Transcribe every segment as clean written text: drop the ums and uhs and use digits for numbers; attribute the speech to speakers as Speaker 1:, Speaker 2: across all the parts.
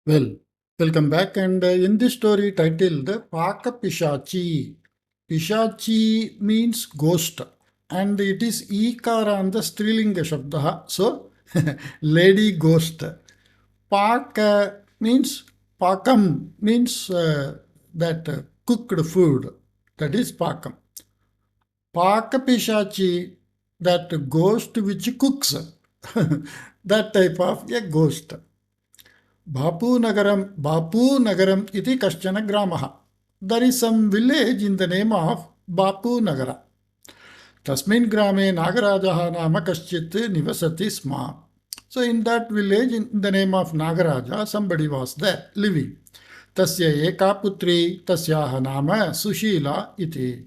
Speaker 1: Well, welcome back. And in this story titled Paaka Pishachi, Pishachi means ghost, and it is Ikara and the Strilinga Shabda. So, lady ghost. Paaka means Pakam means that cooked food. That is Pakam. Paaka Pishachi, that ghost which cooks. That type of a ghost. Bapu Nagaram iti kaschana gramaha. There is some village in the name of Bapu Nagara. Tasmin grame Nagarajaha nama kaschit nivasati sma. So in that village, in the name of Nagaraja, somebody was there living. Tasya eka putri tasyaha nama Sushila iti.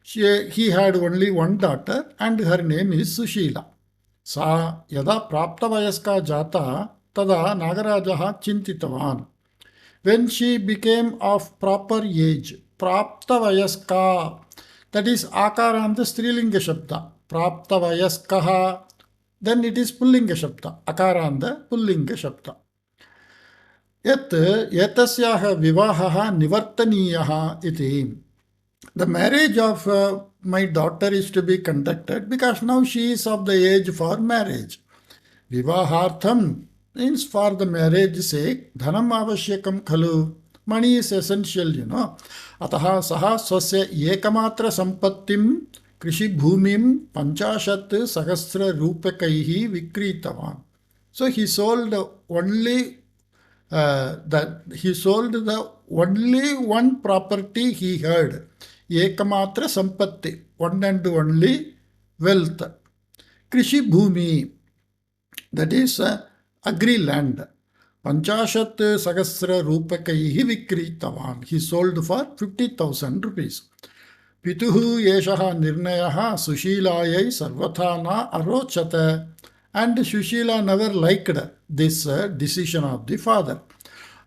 Speaker 1: He had only one daughter and her name is Sushila. Sa yada praptavayaska jata tada Nagarajaha chintitavan. When she became of proper age, praptavayaska, that is akaranta strilinga shabda, praptavayaskaha, then it is pullinga shabda, akaranta pullinga shabda. Yat etasyaha vivahaha nivartaniyaha iti. The marriage of my daughter is to be conducted because now she is of the age for marriage. Vivahartham means for the marriage sake, dhanam avashyakam khalu. Money is essential, Ataha saha swasya ekamatra sampattim krishi bhumim panchashat sahasra rupakaihi vikritavan. So he sold only the only one property he had. Ekamatra sampatti, one and only wealth. Krishi bhumi, that is agri land. Panchashat sahasra rupakaihi vikritavan. He sold for 50,000 rupees. Pituhu yeshaha nirnayaha sushilayai sarvathana arochata. And Sushila never liked this decision of the father.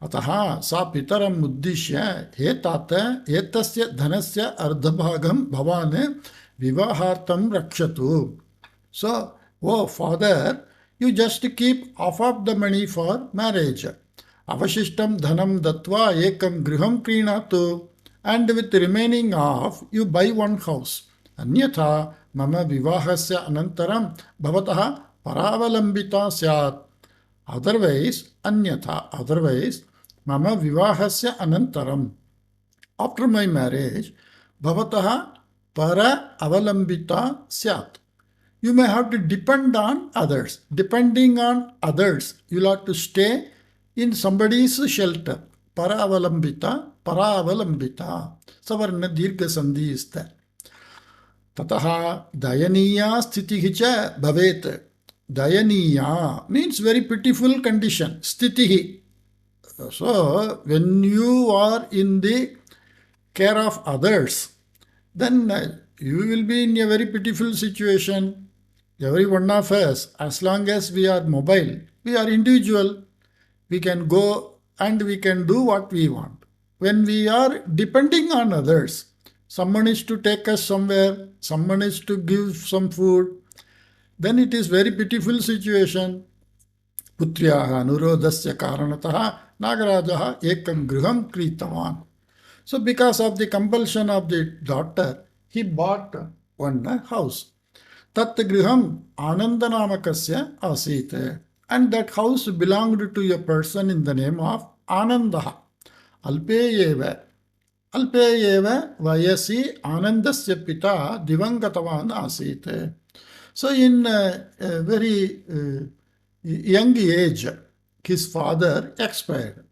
Speaker 1: Ataha sa pitaram uddishya he tata etasya dhanasya ardhabhagam bhavane vivahartam rakshatu. So, oh father, you just keep half of the money for marriage. Avashishtam dhanam datva ekam griham krinatu. And with the remaining half, you buy one house. Anyatha mama vivahasya anantaram bhavataha paravalambita syat. Otherwise, mama vivahasya anantaram. After my marriage, bhavataha para avalambita syat. You may have to depend on others. Depending on others, you'll have to stay in somebody's shelter. Para avalambita. Savarna dirgha sandhi is there. Tataha dayaniya sthitihi cha bhavet. Dayaniya means very pitiful condition. Sthitihi. So, when you are in the care of others, then you will be in a very pitiful situation. Every one of us, as long as we are mobile, we are individual. We can go and we can do what we want. When we are depending on others, someone is to take us somewhere, someone is to give some food, then it is very pitiful situation. Putriyaha anurodhasya karanataha Nagarajaha ekam griham kritavan. So because of the compulsion of the daughter, he bought one house. Tat griham anandanamakasya asite. And that house belonged to a person in the name of Anandaha. Alpeyeva vayasi Anandasya pita divangatavan asite. So in a very young age, his father expired.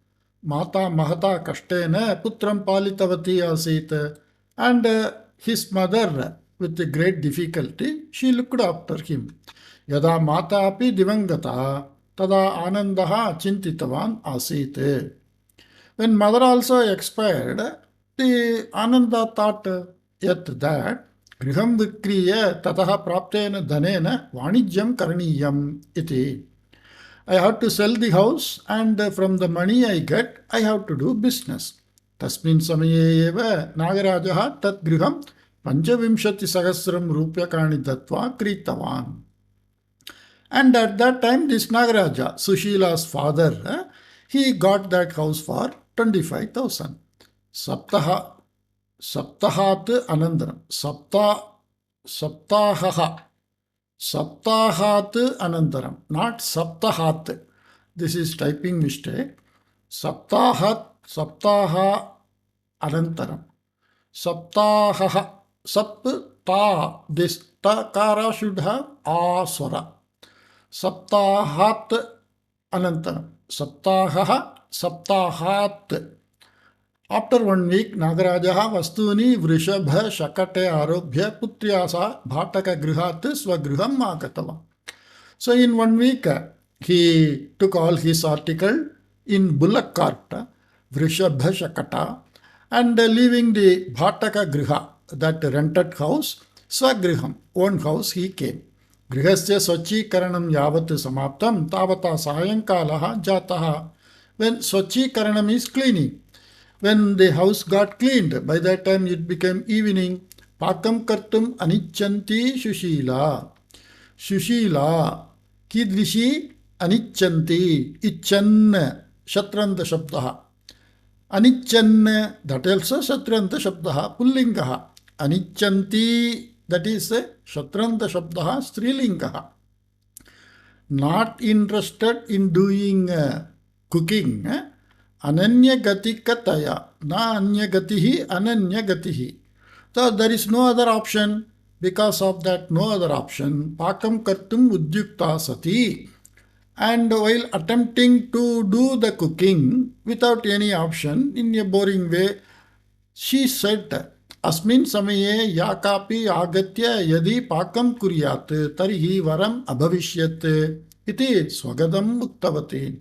Speaker 1: Mata mahata kashtena putram palitavati asit. And his mother, with great difficulty, she looked after him. Yada mata api divangata tada anandaha chintitavan asite. When mother also expired, the Ananda thought yet that griham vikriya tataha praptena dhanena vanijyam karaniyam iti. I have to sell the house and from the money I get, I have to do business. Tasmin samaye eva Nagarajaha tat griham panchavimshati sahasram rupyakani datva kritavan. And at that time, this Nagaraja, Sushila's father, He got that house for 25,000. Saptaha, Saptahat Anandaram. Saptahaha. Saptahat Anandaram, not Saptahat. This is typing mistake. Saptaha Anantaram. Saptaha, Sapta, this takara should have aswara. Saptahat Anantaram. Saptahat. After 1 week, Nagarajaha Vastuni Vrishabha Shakate Arobhya Putriasa Bhataka Grihat Swagriham Makatava. So in 1 week, he took all his article in bullock cart, Vrishabha Shakata, and leaving the Bhataka Griha, that rented house, Swagriham, own house, he came. Grihasya Swachikaranam Yavat Samaptam Tavata Sayankalaha Jataha. When Swachikaranam is cleaning, when the house got cleaned, by that time it became evening. Pakam kartum anichanti Shushila. Shushila. Kidrishi anichanti. Ichan. Shatranta Shabdaha. Anichan. That also Shatranta Shabdaha. Pullingaha. Anichanti. That is Shatranta Shabdaha. Strilingaha. Not interested in doing cooking. Ananya gatikataya, na anya gatihi, ananya gatihi. So there is no other option. Because of that no other option, pakam kartum udyukta sati. And while attempting to do the cooking without any option, in a boring way, she said, Asmin samaye yakapi agatya yadi pakam kuryat tarihi varam abhavishyat iti swagadam muktavati.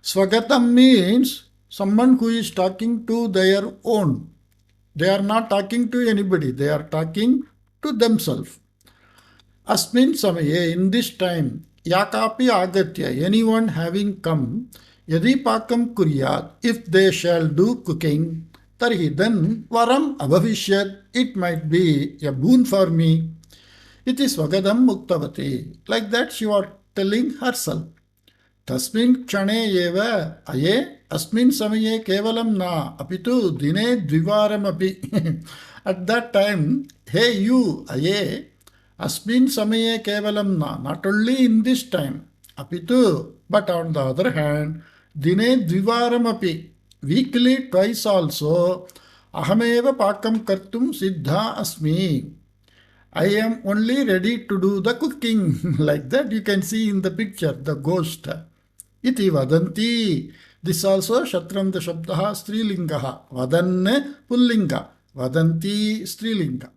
Speaker 1: Swagatam means someone who is talking to their own. They are not talking to anybody. They are talking to themselves. Asmin samaye, in this time, yakapi agatya, anyone having come, yadi pakam kuryat, if they shall do cooking, tarhi then varam abhavishyat, it might be a boon for me. It is swagadam muktavati. Like that she was telling herself. Tasmin kshane eva aye asmin samaye kevalam na apitu dine dvivaram api. At that time, hey you aye asmin samaye kevalam na, not only in this time, apitu, but on the other hand, dine dvivaram api, weekly twice also, ahameva pakam kartum siddha asmi. I am only ready to do the cooking. Like that you can see in the picture, the ghost. Iti vadanti. This also Shatranta Shabdaha Strilingaha. Vadan Pullinga. Vadanti Strilinga.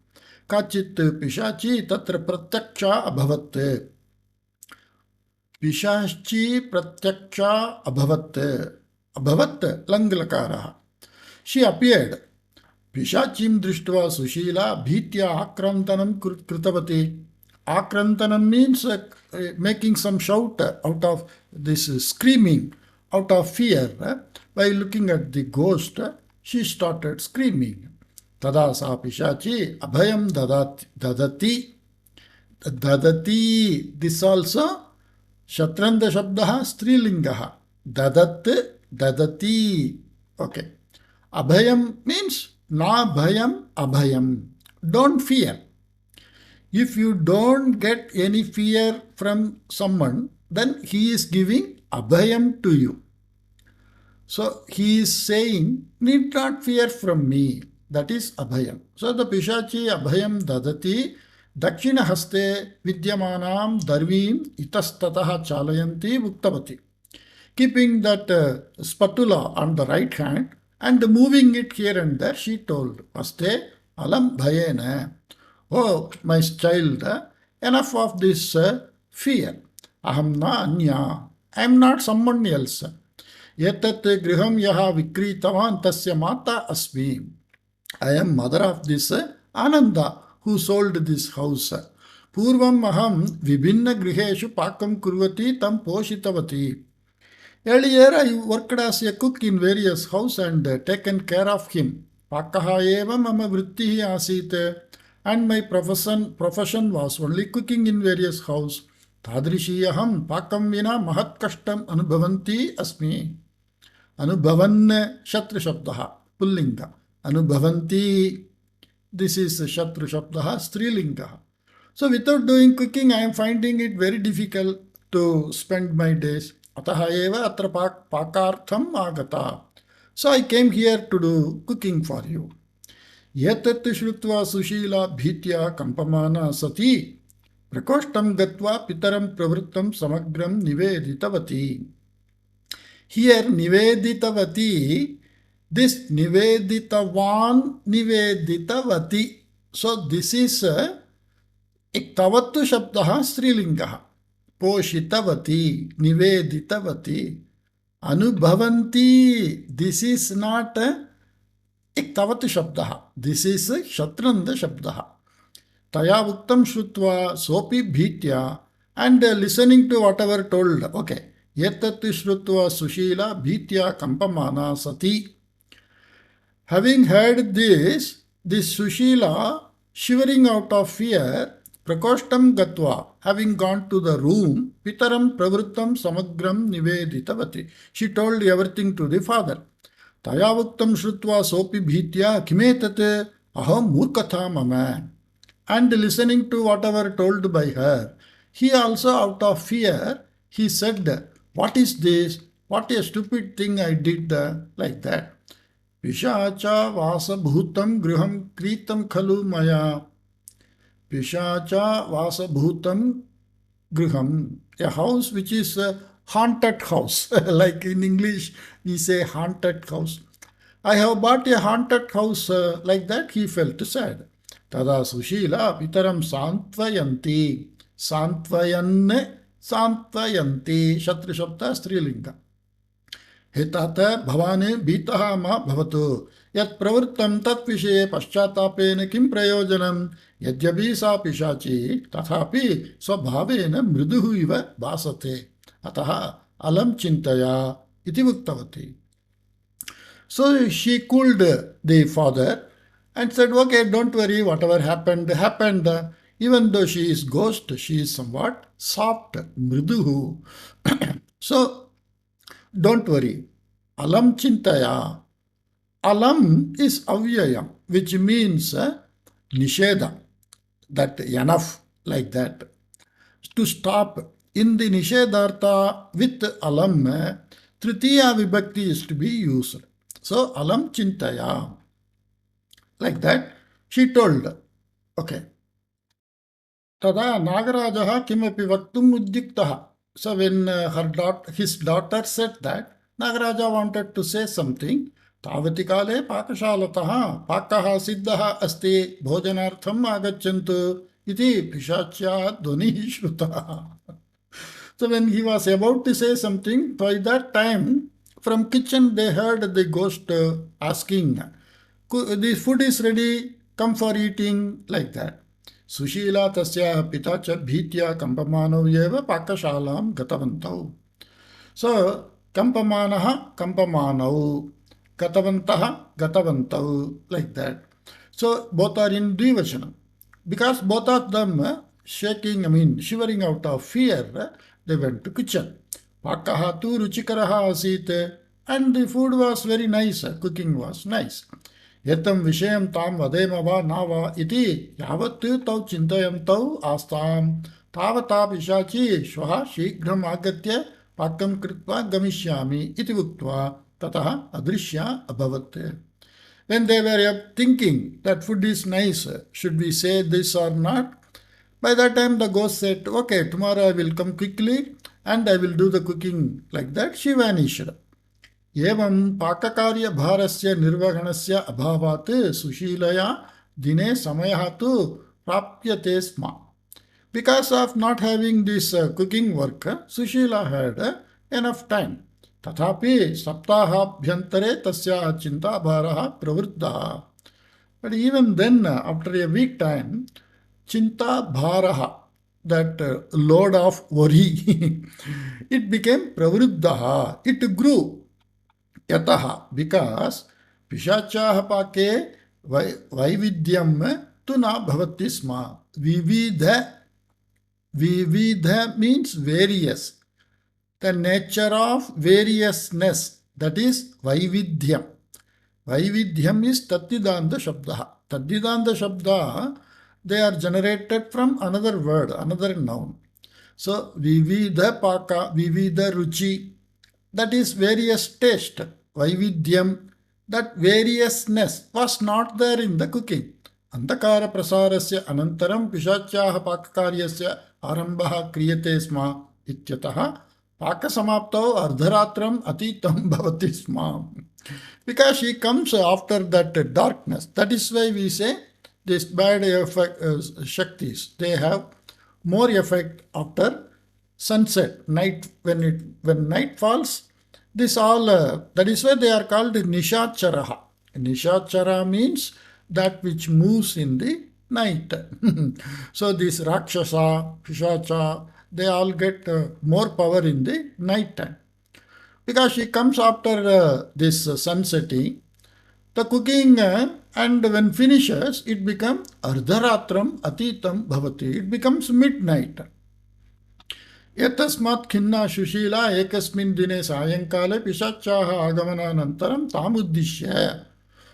Speaker 1: Kachit Pishachi Tatra Pratyaksha Abhavat. Pishachi Pratyaksha Abhavat. Abhavat Langlakaraha. She appeared. Pishachim Drishtva Sushila Bhitya Akrantanam Kritavati. Akrantanam means making some shout out of this screaming, out of fear. By looking at the ghost, she started screaming. Tada sa Pishachi abhayam dadati. Dadati. This also Shatranta Shabdaha Strilingaha. Dadat dadati. Okay. Abhayam means na bhayam abhayam. Don't fear. If you don't get any fear from someone, then he is giving abhayam to you. So he is saying, need not fear from me. That is abhayam. So the Pishachi abhayam dadati dakshina haste vidyamanam darvim itastataha chalayanti muktavati. Keeping that spatula on the right hand and moving it here and there, she told, Haste alam bhayena. Oh, my child, enough of this fear. Aham na anya. I am not someone else. Yetat griham yaha vikritavan tasya mata asmi. I am mother of this Ananda who sold this house. Purvam aham vibhinna griheshu pakam kurvati tam poshitavati. Earlier I worked as a cook in various houses and taken care of him. Paakaha eva mama vrittihi asite. And my profession was only cooking in various houses. Tadrishi aham pakam vina mahat kashtam anubhavanti asmi. Anubhavan Shatru Shabdaha, Pullinga. Anubhavanti, this is Shatru Shabdaha, Strilinga. So without doing cooking, I am finding it very difficult to spend my days. Ataha eva atra pakartham agata. So I came here to do cooking for you. Yetat shrutva sushila bhitya kampamana sati prakostam gatva pitaram pravrittam samagram niveditavati. Here niveditavati, this niveditavan niveditavati. So this is Iktavatu Shabdaha Strilingaha. Poshitavati, Niveditavati, Anubhavanti. This is not Iktavatu Shabdaha. This is Shatranda Shabdaha. Taya Uktam Shrutva Sopi Bhitya, and listening to whatever told. Okay. Yetat Shrutva Sushila Bhitya Kampamana Sati. Having heard this Sushila shivering out of fear, Prakostam Gatva, having gone to the room, Pitaram Pravrittam Samagram Niveditavati. She told everything to the father. Tayavuktam Shrutva Sopi Bhitya Kimetate Aham Murkatha Mama. And listening to whatever told by her, he also out of fear, he said, what is this? What a stupid thing I did like that. Pishacha Vasa Bhutam Griham Kritam Khalu Maya. Pishacha Vasa Bhutam Griham, a house which is a haunted house. Like in English, we say haunted house. I have bought a haunted house like that. He felt sad. Tada Sushila Pitaram Santvayanti. Santvayanne Santvayanti. Shatru Shabda Strilinga. Hetata Bhavane Bitaha Ma Bhavatu. Yat pravrittam tat vishaye paschatapena kim prayojanam yadyapi sa pishachi tathapi swabhavena mriduhu iva basate ataha alam chintaya iti uktavati. So she cooled the father and said, okay, don't worry, whatever happened, happened. Even though she is ghost, she is somewhat soft, mriduhu. So don't worry. Alam chintaya. Alam is avyayam, which means nisheda, that enough, like that. To stop. In the nishedartha with alam, tritiya vibhakti is to be used. So alam chintaya. Like that, she told. Okay. Tada Nagarajaha kimapi vaktum uddiktaha. So when his daughter said that, Nagaraja wanted to say something. Tavati kale pakashalataha pakaha siddhaha asti bhojanartham agachantu iti Pishachya dhvanihi shrutaha. So when he was about to say something, by that time, from kitchen they heard the ghost asking, the food is ready, come for eating, like that. Sushila tasya pitacha bhitya kampamano yeva pakashalam gatavantau. So, kampamanaha kampamanau. Gatavantaha, Gatavantau, like that. So both are in Dvivachanam. Because both of them shivering out of fear, they went to kitchen. Paakaha tu ruchikaraha asite, and the food was very nice, cooking was nice. Yatam vishayam tam vademava nava iti yavat tau chintayam tau astam tavata pishachi shvaha shighram agatya pakam kritva gamishyami iti uktva tataha adrishya abhavat. When they were thinking that food is nice, should we say this or not? By that time the ghost said, okay, tomorrow I will come quickly and I will do the cooking. Like that she vanished. Evam pakakarya bharasya nirvahanasya abhavat sushilaya dine samayahatu prapyate sma. Because of not having this cooking work, Sushila had enough time. Tathapi saptahabhyantare tasya chinta bharaha pravriddha. But even then, after a week time, chinta bharaha, that load of worry, it became pravriddha. It grew. Yataha, because pishachaha pake vaividyam tu na bhavati sma. Vividha means various. The nature of variousness, That is Vaividhyam. Vaividhyam is Tattidanta Shabda. Tattidanta Shabda, they are generated from another word, another noun. So, Vividha Paaka, Vividha Ruchi, that is various taste. Vaividhyam, that variousness was not there in the cooking. Andhakara prasarasya anantaram pishachyaha pakakaryasya arambah kriyate sma ityatah pakasamaptau ardharatram atitam bhavati sma. Because she comes after that darkness. That is why we say these bad effect, Shaktis, they have more effect after sunset, night, when night falls. This all, that is why they are called Nishacharaha. Nishachara means that which moves in the night. So this Rakshasa, Pishacha, they all get more power in the night time. Because she comes after this sun setting, the cooking and when finishes, it becomes Ardharatram Atitam Bhavati. It becomes midnight. Etasmat khinna Shushila ekasmin dine sayankale pishachaha agamananantaram tamuddishya.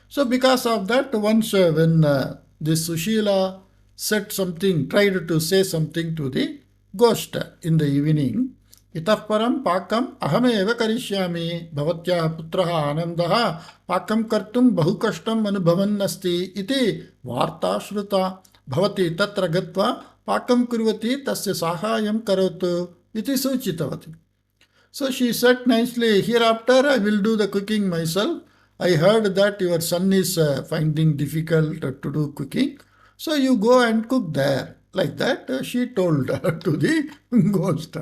Speaker 1: So because of that, once when this Sushila said something, tried to say something to the ghost in the evening, itah param pakam ahameva karishyami bhavatyaha putraha anandaha pakam kartum bahukashtam anubhavannasti iti varta shruta bhavati tatra gatva pakam kurvati tasya sahayam karotu iti suchitavati. So she said nicely, hereafter I will do the cooking myself. I heard that your son is finding difficult to do cooking. So you go and cook there. Like that she told to the ghost.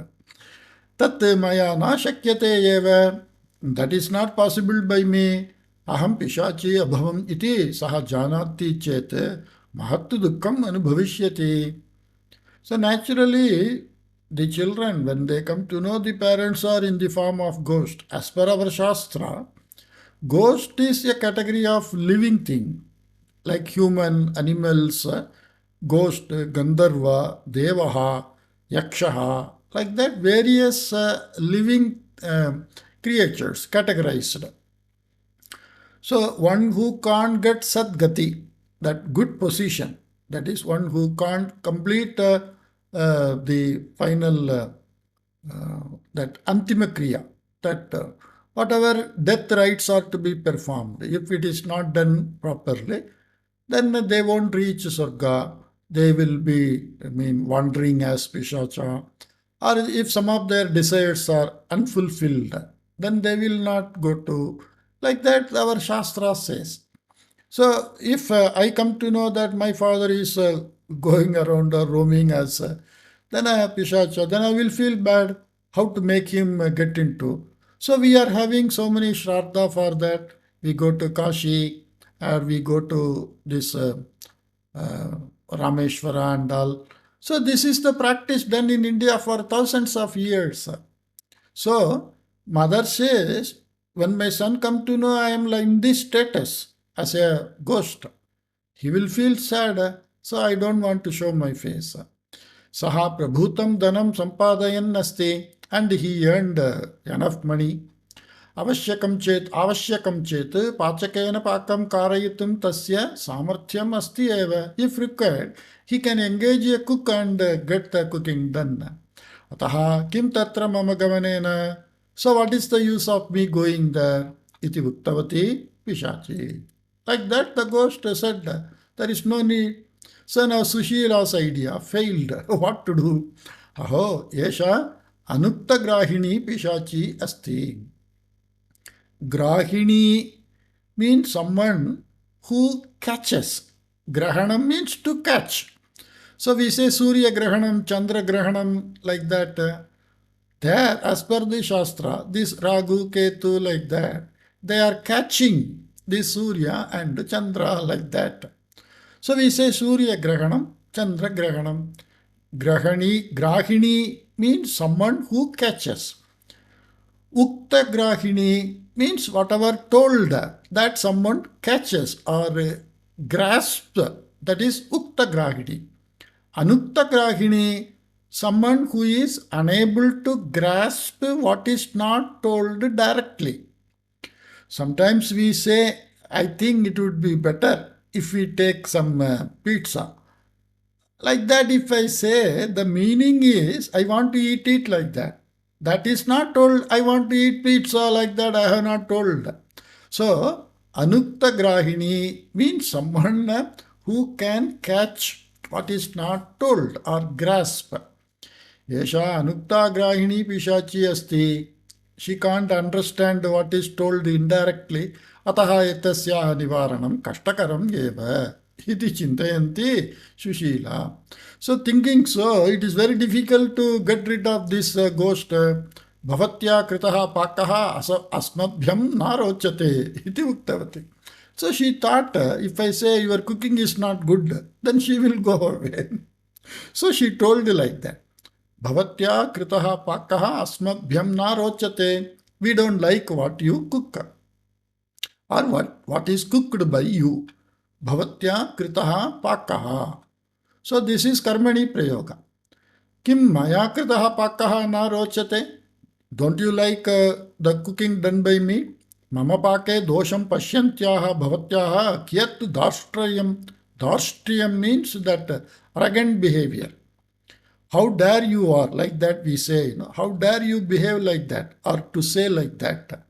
Speaker 1: Tat maya na shakyate eva. That is not possible by me. Aham pishachi abhavam iti saha janati chet mahat dukkam anubhavishyati. So naturally, the children, when they come to know the parents are in the form of ghost. As per our Shastra, ghost is a category of living thing, like human, animals, ghost, Gandharva, Devaha, Yakshaha, like that various living creatures categorized. So one who can't get Sadgati, that good position, that is one who can't complete the final, that Antima Kriya, that whatever death rites are to be performed, if it is not done properly, then they won't reach Sarga. They will be, wandering as Pishacha. Or if some of their desires are unfulfilled, then they will not go to, like that our Shastra says. So if I come to know that my father is going around or roaming as then I have Pishacha, then I will feel bad how to make him get into. So we are having so many Shraddha for that. We go to Kashi or we go to this Rameshwara and all. So this is the practice done in India for thousands of years. So mother says, when my son come to know I am in this status as a ghost, he will feel sad. So I don't want to show my face. Saha prabhutam dhanam sampadayan asti, and he earned enough money. Avashyakam chet pachakena pakam karayitum tasya samarthyam asti eva. If required, he can engage a cook and get the cooking done. Ataha kim tatra mama gavanena. So what is the use of me going there? Iti uttavati Pishachi. Like that the ghost said, there is no need. So now Sushila's idea failed. What to do? Aho, yesha anukta grahini Pishachi asti. Grahini means someone who catches. Grahanam means to catch. So we say Surya Grahanam, Chandra Grahanam, like that. There, as per the Shastra, this Ragu, Ketu, like that, they are catching the Surya and Chandra, like that. So we say Surya Grahanam, Chandra Grahanam. Grahini means someone who catches. Ukta Grahini means whatever told that someone catches or grasps, that is Ukta Grahini. Anukta Grahini, someone who is unable to grasp what is not told directly. Sometimes we say, I think it would be better if we take some pizza. Like that, if I say, the meaning is, I want to eat it like that. That is not told, I want to eat pizza like that, I have not told. So, Anukta Grahini means someone who can catch what is not told or grasp. Yesha Anukta Grahini Pishachi Asti. She can't understand what is told indirectly. Ataha etasyaha nivaranam kashtakaram eva. Iti chintayanti Sushila. So thinking so, it is very difficult to get rid of this ghost. Bhavatya kritaha pakaha asmabhyam narochate. Iti uktavati. So she thought, if I say your cooking is not good, then she will go away. So she told like that. Bhavatya kritaha pakaha asmabhyam na rochate. We don't like what you cook or what is cooked by you. Bhavatya kritaha pakaha. So this is karmani prayoga. Kim maya kritaha pakaha na rochate. Don't you like the cooking done by me? Mama pake dosham pashyantyaha bhavatyaha kiyat darshtrayam. Darshtrayam means that arrogant behavior. How dare you are, like that we say, how dare you behave like that or to say like that?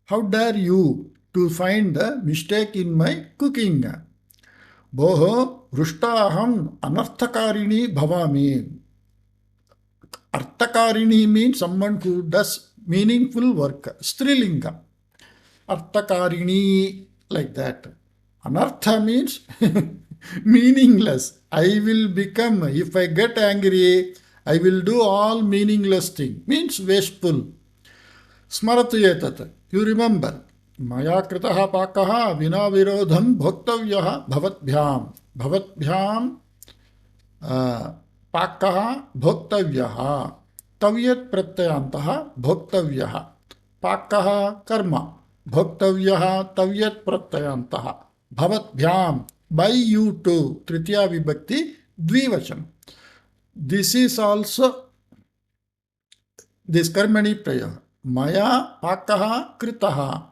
Speaker 1: How dare you to find a mistake in my cooking? Boho rushtaham anarthakarini bhavami. Arthakarini means someone who does meaningful work. Strilinga. Arthakarini, like that. Anartha means meaningless. I will become, if I get angry, I will do all meaningless thing. Means wasteful. Smaratu etat. You remember. Maya kritaha pakaha vina virodham bhoktavyaha bhavatbhyam. Bhavatbhyam pakaha bhoktavyaha. Tavyat pratyantaha bhoktavyaha. Pakaha karma. Bhoktavyaha tavyat pratyantaha. Bhavatbhyam. By you too. Tritiya vibhakti dvivachan. This is also this karmani prayoga. Maya pakaha kritaha.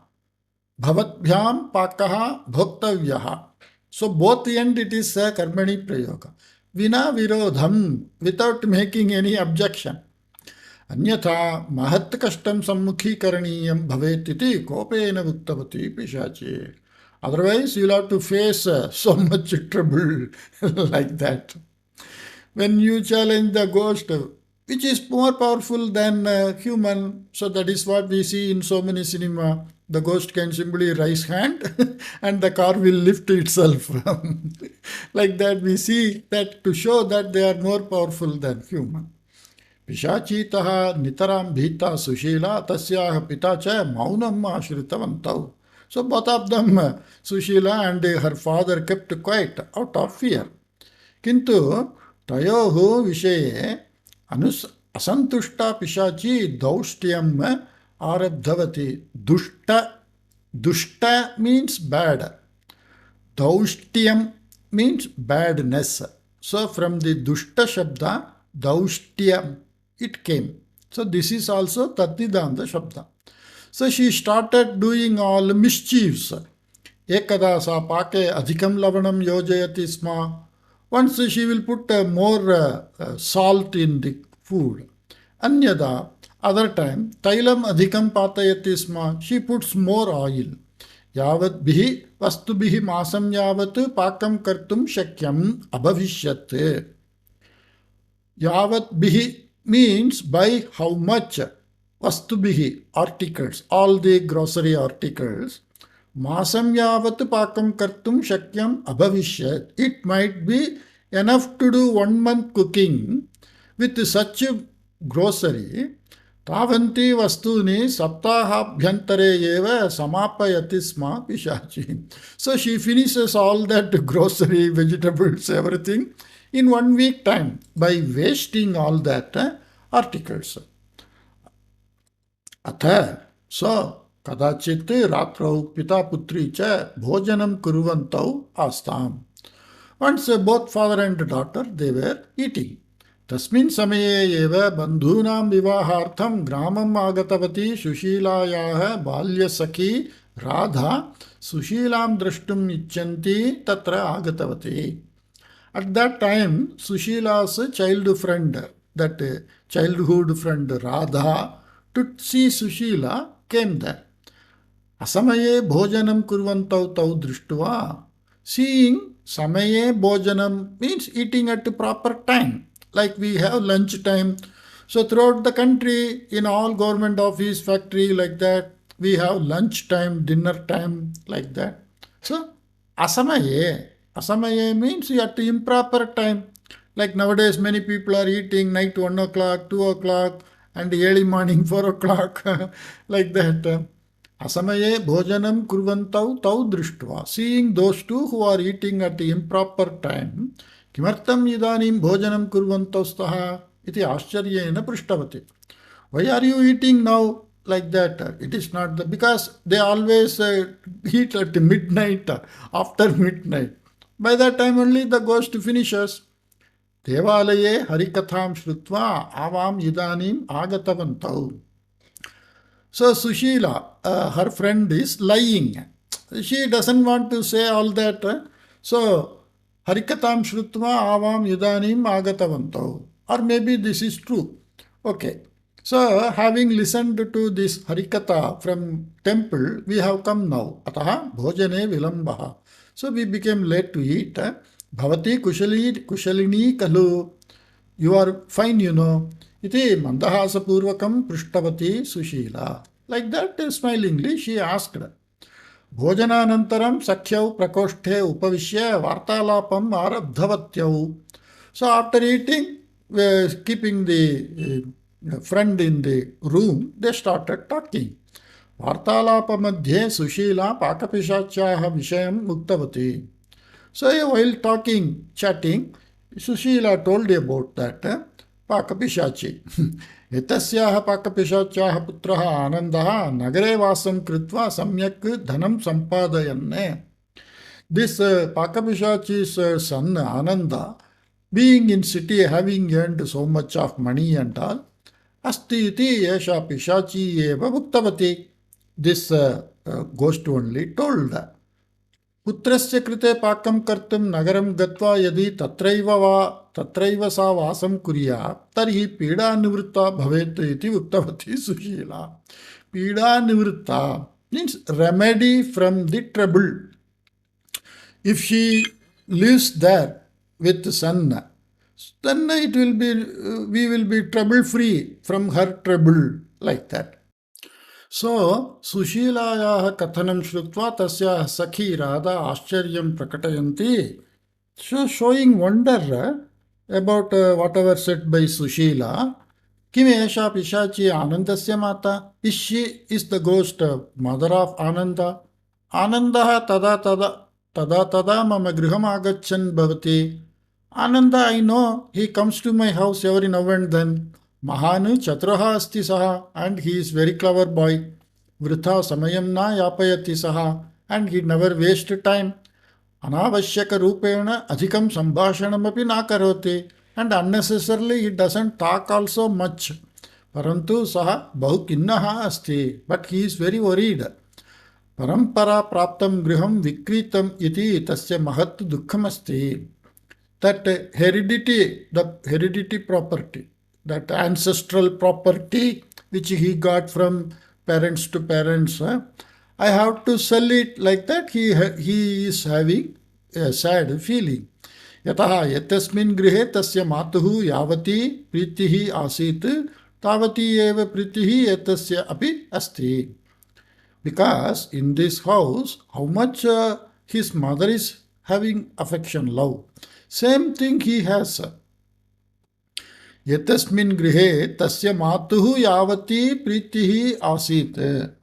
Speaker 1: Bhavatbhyam pakaha bhoktavyaha. So both end it is a karmani prayoga. Vina virodham, without making any objection. Anyatha mahat kashtam sammukhi karaniyam bhavetiti kopena uttavati Pishachi. Otherwise, you'll have to face so much trouble like that. When you challenge the ghost, which is more powerful than human, so that is what we see in so many cinema. The ghost can simply raise hand and the car will lift itself. Like that, we see that to show that they are more powerful than human. Pishachitaha nitaram bhita sushila tasyaha pita cha maunam ashritavantau. So both of them, Sushila and her father, kept quiet out of fear. Kintu tayohu vishaye asantushta pishachi daushtyam arabdhavati. Dushta means bad. Daushtyam means badness. So from the dushta shabda, daushtya, it came. So this is also Tatidanda Shabda. So she started doing all mischiefs. Ekada sa pake adhikam lavanam yojayati sma. Once she will put more salt in the food. Anyada, other time, tailam adhikam patayati sma. She puts more oil. Yavat bihi vastu bihi masam yavat pakam kartum shakyam abhavishyat. Yavat bihi means by how much. Vastubihi, articles, all the grocery articles. Masam yavat pakam kartum shakyam abhavishyat. It might be enough to do 1 month cooking with such grocery. Tavanti vastuni saptahabhyantare eva samapayati sma Pishachi. So she finishes all that grocery, vegetables, everything in 1 week time by wasting all that articles. Atha, so kadachit ratrau pita putri cha bhojanam kuruvantau astam. Once both father and daughter, they were eating. Tasmin samaye eva bandhunam vivahartham gramam agatavati Sushilayaha balya sakhi Radha Sushilam drashtum ichanti tatra agatavati. At that time, Sushila's child friend, that childhood friend Radha, to see Sushila, came there. Asamaye bhojanam kurvantau tau drishtva. Seeing samaye bhojanam means eating at the proper time. Like we have lunch time. So throughout the country, in all government office, factory like that, we have lunch time, dinner time like that. So asamaye. Asamaye means at the improper time. Like nowadays, many people are eating night 1 o'clock, 2 o'clock, and early morning 4 o'clock, like that. Asamaye bhojanam kurvantau tau drishtva. Seeing those two who are eating at the improper time, kimartam idanim bhojanam kurvantau staha iti ascharyeena prishtavati. Why are you eating now like that? It is not because they always eat at midnight, after midnight. By that time only the ghost finishes. Devalaye harikatham shrutva avam idanim agatavantau. So Sushila, her friend is lying. She doesn't want to say all that. So Harikatam Shrutva Avam Yudanim Agatavanto. Or maybe this is true. Okay. So having listened to this Harikatha from temple, we have come now. Ataha Bhojane Vilambaha. So we became late to eat. Bhavati Kushalini Kalu. You are fine, you know. Iti mandahasapurvakam prishtavati Sushila. Like that, smilingly, she asked. Bhojananantaram sakhyau prakoshte upavishya vartalapam arabdhavatyau. So after eating, keeping the friend in the room, they started talking. Vartalapa madhye Sushila Paaka Pishachaha vishayam muktavati. So while talking, chatting, Sushila told about that. Paaka Pishachi. Etasyaha Paaka Pishachaha putraha anandaha nagare vasam kritva samyak dhanam sampadayanne. This Paaka Pishachi's son Ananda, being in city, having earned so much of money and all, asti iti yesha Pishachi eva muktavati. This ghost only told. Putrasya krite pakam kartum nagaram gatva yadi tatraiva sa vasam kurya tarhi pida nivritta bhavet iti uktavati Sushila. Pida nivritta means remedy from the trouble. If she lives there with the son, then it will be, we will be trouble free from her trouble, like that. So, Sushilayaha kathanam shrutva tasya sakhi Radha ascharyam prakatayanti. So, showing wonder about whatever said by Sushila. Kim esha Pishachi Anandasya mata? Is the ghost mother of Ananda? Anandaha tada mama griham agachan bhavati. Ananda, I know, he comes to my house every now and then. Mahanu chatraha asti saha, and he is very clever boy. Vritha samayam na yapayati saha, and he never waste time. Anavashyaka rupena adhikam sambhashanam api na karoti, and unnecessarily he doesn't talk also much. Parantu saha bahu kinnaha asti, but he is very worried. Parampara praptam griham vikritam iti tasya mahat dukkham asti. That heredity, the heredity property, that ancestral property which he got from parents to parents, I have to sell it, like that. He is having a sad feeling. Yataha yatasmin grihe tasya matuhu yavati pritihi asit tavati eva pritihi yatasya api asti. Because in this house, how much his mother is having affection, love, same thing he has. Yatasmin grihe tasya matuhu yavati pritihi asit.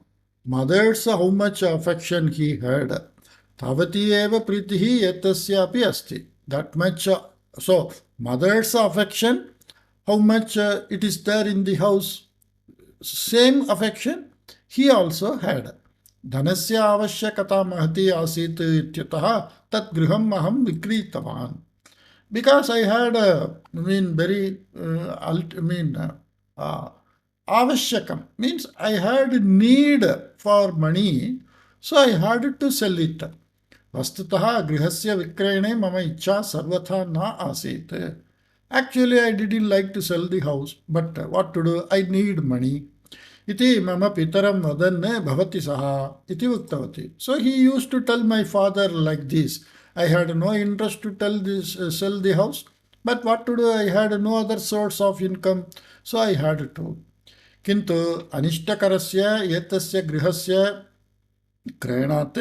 Speaker 1: Mother's how much affection he had. Tavati eva pritihi yatasya api asti. That much. So, mother's affection, how much it is there in the house. Same affection he also had. Dhanasya avashyakata mahati asit ityataha tat griham aham vikritavan. Because I had very avashyakam means I had need for money, So I had to sell it. Vastutah grihasya vikrayane mama ichha sarvatha na asit. Actually, I didn't like to sell the house, but what to do? I need money. Iti mama pitaram vadanne bhavati saha iti uktavati. So he used to tell my father like this. I had no interest to sell the house, but what to do? I had no other source of income, so I had to. किन्तु अनिष्टकरस्य एतस्य गृहस्य क्रयणात्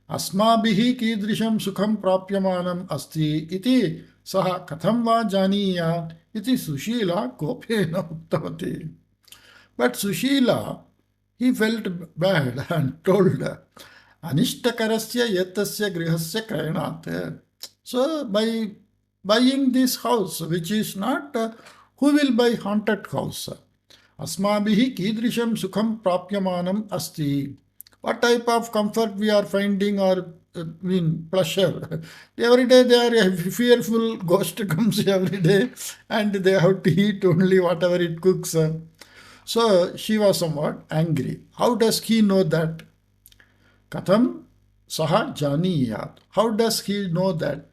Speaker 1: अस्माभिः कीदृशं सुखं प्राप्यमानम् अस्ति इति सः कथं वा जानीयात् इति सुशीला कोपेन उक्तवती. But Sushila, he felt bad and told, Anishtakarasya yatasya grihasya krayanat. So by buying this house, which is not, who will buy haunted house? Asmabhihi kidrisham sukham prapyamanam asti. What type of comfort we are finding or pleasure? Every day they are a fearful ghost comes every day and they have to eat only whatever it cooks. So she was somewhat angry. How does he know that? Katham saha janiyat. How does he know that?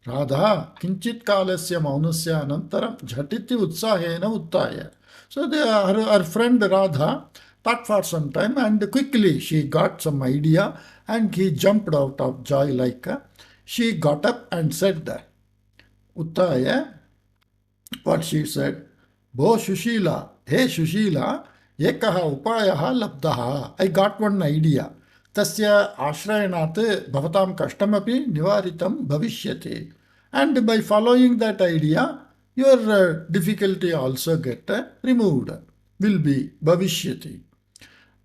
Speaker 1: Radha kinchit kalasya maunasya anantaram jhatiti utsahena uttaya. So her friend Radha thought for some time and quickly she got some idea and he jumped out of joy like she got up and said Uttaya, what she said, Bo Shushila, hey Shushila, ekaha upayaha labdaha. I got one idea. Tasya ashrayanat bhavatam kashtamapi nivaritam bhavishyati. And by following that idea, your difficulty also get removed, will be bhavishyati.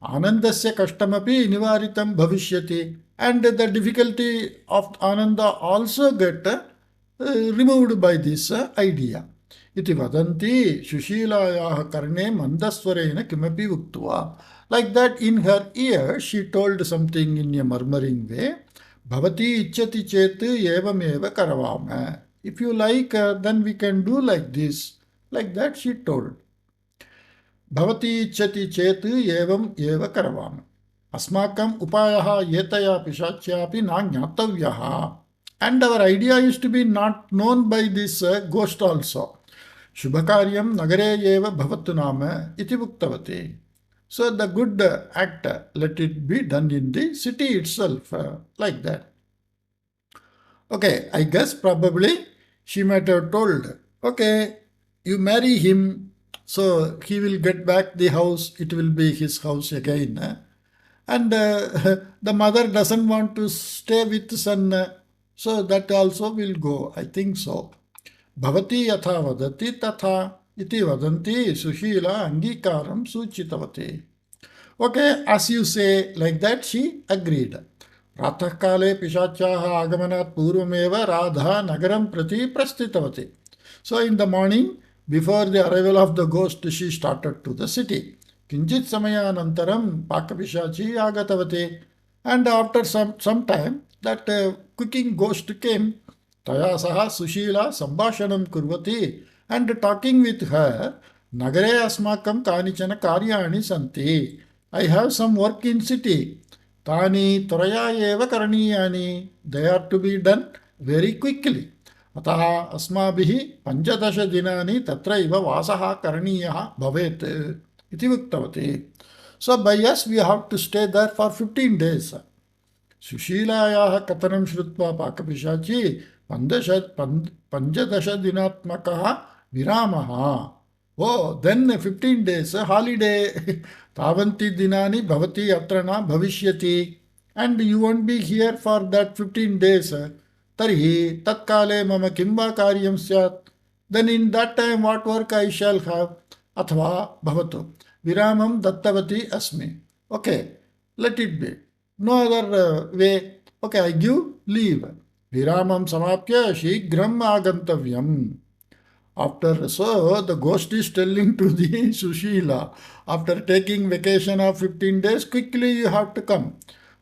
Speaker 1: Anandasya kashtamapi nivaritam bhavishyati. And the difficulty of ananda also get removed by this idea. Iti vadanti Shushilayaha karne mandaswarena kimapi uktva. Like that in her ear she told something in a murmuring way. Bhavati ichchati chet evam eva karavama. If you like, then we can do like this. Like that she told. Bhavati ichchati chet evam eva karavama. Asmakam upayaha yetaya pishachyapi na jnatavyaha. And our idea is to be not known by this ghost also. Shubhakaryam nagare eva bhavatu nama iti uktavati. So the good act, let it be done in the city itself, like that. Okay, I guess probably she might have told, okay, you marry him, so he will get back the house, it will be his house again. And the mother doesn't want to stay with the son, so that also will go, I think so. Bhavati yatha vadati tatha iti vadanti Sushila angikaram suchitavati. Okay, as you say, like that she agreed. Pratah kale pishachaha agamanat purvameva Radha nagaram prati prastitavati. So in the morning, before the arrival of the ghost, she started to the city. Kinchit samayanantaram Paaka Pishachi agatavati. And after some time, that cooking ghost came. Taya saha Sushila sambhashanam kurvati, and talking with her, Nagare asmakam kanichana karyani santi. I have some work in city. Tani toraya eva karaniyani. They are to be done very quickly. Ataha asmabhihi panchadasha dinani tatra iva vasaha karaniyaha bhavet. Iti uktavati. So by us we have to stay there for 15 days. Sushilayaha katanam shrutva Paaka Pishachi panchadasha dinatmakaha viramaha. Oh, then 15 days, holiday. Tavanti dinani bhavati atrana bhavishyati. And you won't be here for that 15 days. Tarhi tatkale mama kimva karyam syat. Then in that time what work I shall have? Athva bhavatu. Viramam dattavati asmi. Okay, let it be. No other way. Okay, I give leave. Viramam samapya shigram agantavyam. After, so the ghost is telling to the Sushila, after taking vacation of 15 days, quickly you have to come.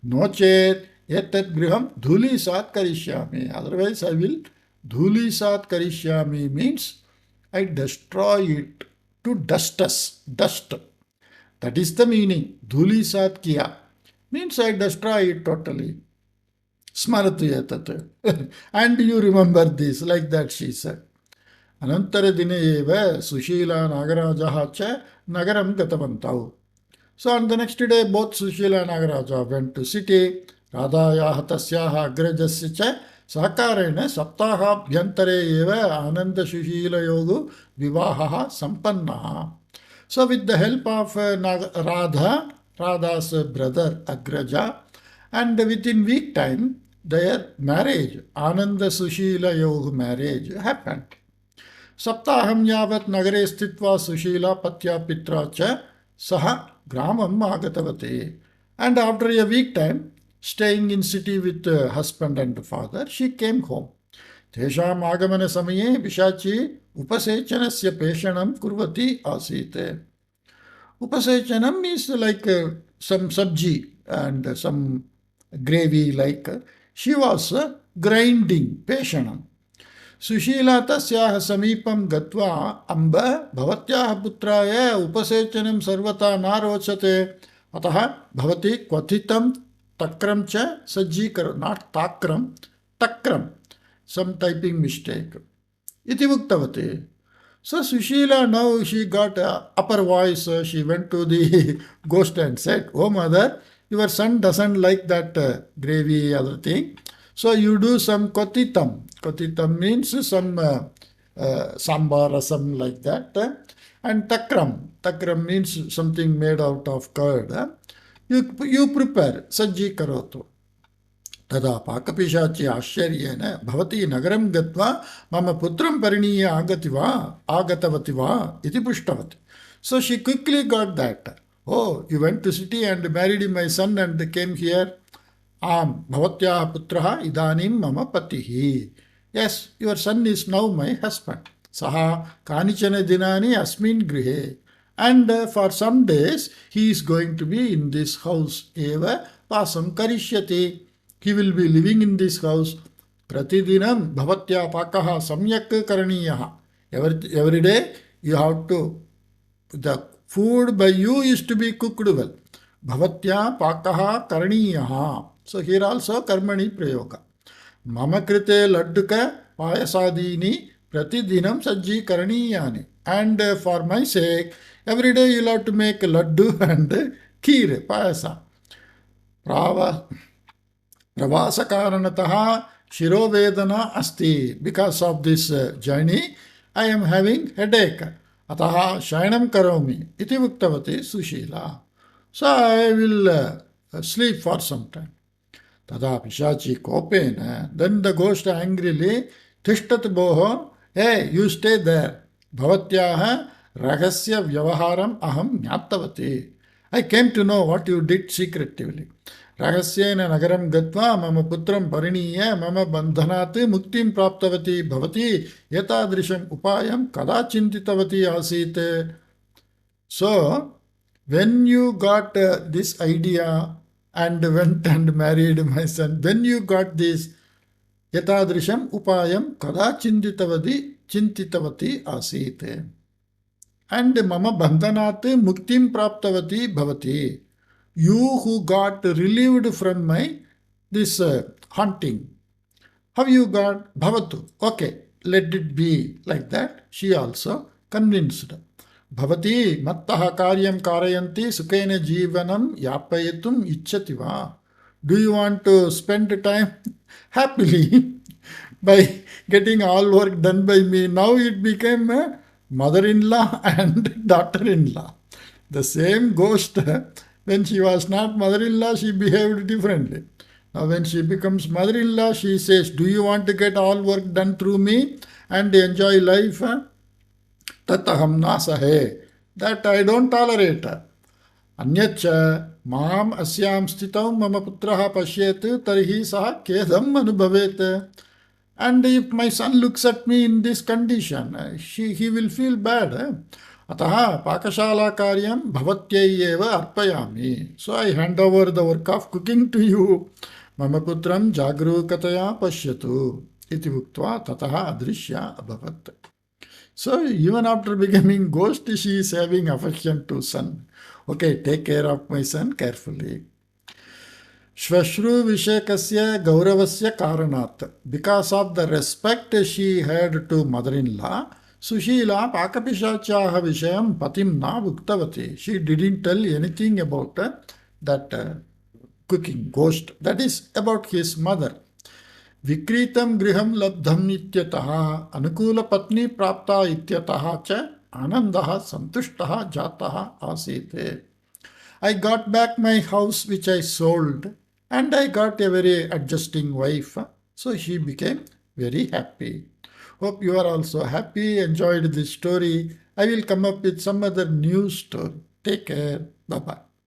Speaker 1: No chet etat griham dhuli sat karishyami. Otherwise I will dhuli sat karishyami means I destroy it to dust us. Dust. That is the meaning. Dhuli sat kiya. means I destroy it totally. Smarati etat. And you remember this, like that she said. Anantara-dine eva Sushila Nagarajaha cha nagaram gatavantau. So on the next day, both Sushila and Nagaraja went to city. Radhayaha tasyaha agrajasya cha sakarena saptahabhyantare eva ananda Sushila yogu vivahaha sampannaha. So with the help of Radha's brother Agraja, and within week time, their marriage, Ananda Sushila Yoga marriage, happened. सप्ताहं यावत् नगरे स्थित्वा सुशीला पत्या पित्रा च सह ग्रामम् आगतवती. And after a week time, staying in city with husband and father, she came home. तेषाम् आगमनसमये पिशाची उपसेचनस्य पेषणं कुर्वती आसीत्. Upasechanam is like some sabji and some gravy like. She was grinding, peshanam. Sushila tasyaha samipam gatva amba bhavatyaha putraya upasechanam sarvata narochate ataha bhavati kwathitam takram cha sajji karo, not takram, takram, some typing mistake. Iti uktavati. So Sushila, now she got upper voice. She went to the ghost and said, "Oh mother, your son doesn't like that gravy other thing. So you do some kotitam. Kotitam means some sambar or something like that. And takram. Takram means something made out of curd. You prepare. Sajji karotu." तदा पाकपिशाची आश्चर्येण भवती नगरं गत्वा मम पुत्रं परिणीय आगतवती वा इति पृष्टवती. So she quickly got that. Oh, you went to city and married my son and came here. Am bhavatyaha putraha idanim mama patihi. Yes, your son is now my husband. Saha kanichana dinani asmin grihe. And for some days he is going to be in this house. Eva pasam karishyati. He will be living in this house. Pratidinam bhavatya pakaha samyak karaniyaha. Every day you have to, the food by you is to be cooked well. Bhavatya pakaha karaniyaha. So here also karmani prayoga. Mama krite ladduka payasadini pratidinam sajji karaniyani. And for my sake, every day you'll have to make laddu and kheer, payasa. Pravasakaranataha shirovedana asti. Because of this journey, I am having headache. Ataha shayanam karomi. Iti uktavati Sushila. So I will sleep for some time. Tada Pishachi kopena. Then the ghost angrily, Tishtat boho, hey, you stay there. Bhavatyaha ragasya vyavaharam aham jnatavati. I came to know what you did secretively. Rahasyena nagaram gatva mama putram pariniya mama bandhanat muktim praptavati bhavati yatadrisham upayam kada chintitavati asite. So, when you got this idea and went and married my son, when you got this yatadrisham upayam kada chintitavati asite. And mama bandhanat muktim praptavati bhavati. You who got relieved from my this haunting. How you got? Bhavatu. Okay, let it be like that. She also convinced. Bhavati mattaha karyam karayanti sukhena jivanam yapayatum ichchati va. Do you want to spend time happily by getting all work done by me? Now it became a mother-in-law and daughter-in-law. The same ghost. When she was not mother-in-law, she behaved differently. Now when she becomes mother-in-law, she says, do you want to get all work done through me and enjoy life? Tataham nasahe. That I don't tolerate. Anyacha maam asyam sthitam mama putraha pashyet tarhi saha kedam anubhavet. And if my son looks at me in this condition, he will feel bad. Ataha pakashala karyam bhavatyayeva arpayami. So I hand over the work of cooking to you. Mama putram jagrukataya pashyatu. Iti uktva tataha adrishya abhavat. So even after becoming ghost, she is having affection to son. Okay, take care of my son carefully. श्वश्रुविषयकस्य गौरवस्य कारणात्, because of the respect she had to mother-in-law, Sushila Paakapishachaah Vishayam Patim na Uktavati. She didn't tell anything about that cooking ghost. That is about his mother. Vikritam griham labdham ityataha anukula patni prapta ityataha cha anandaha santushtaha jataha asite. I got back my house which I sold, and I got a very adjusting wife. So she became very happy. Hope you are also happy, enjoyed this story. I will come up with some other new story. Take care. Bye-bye.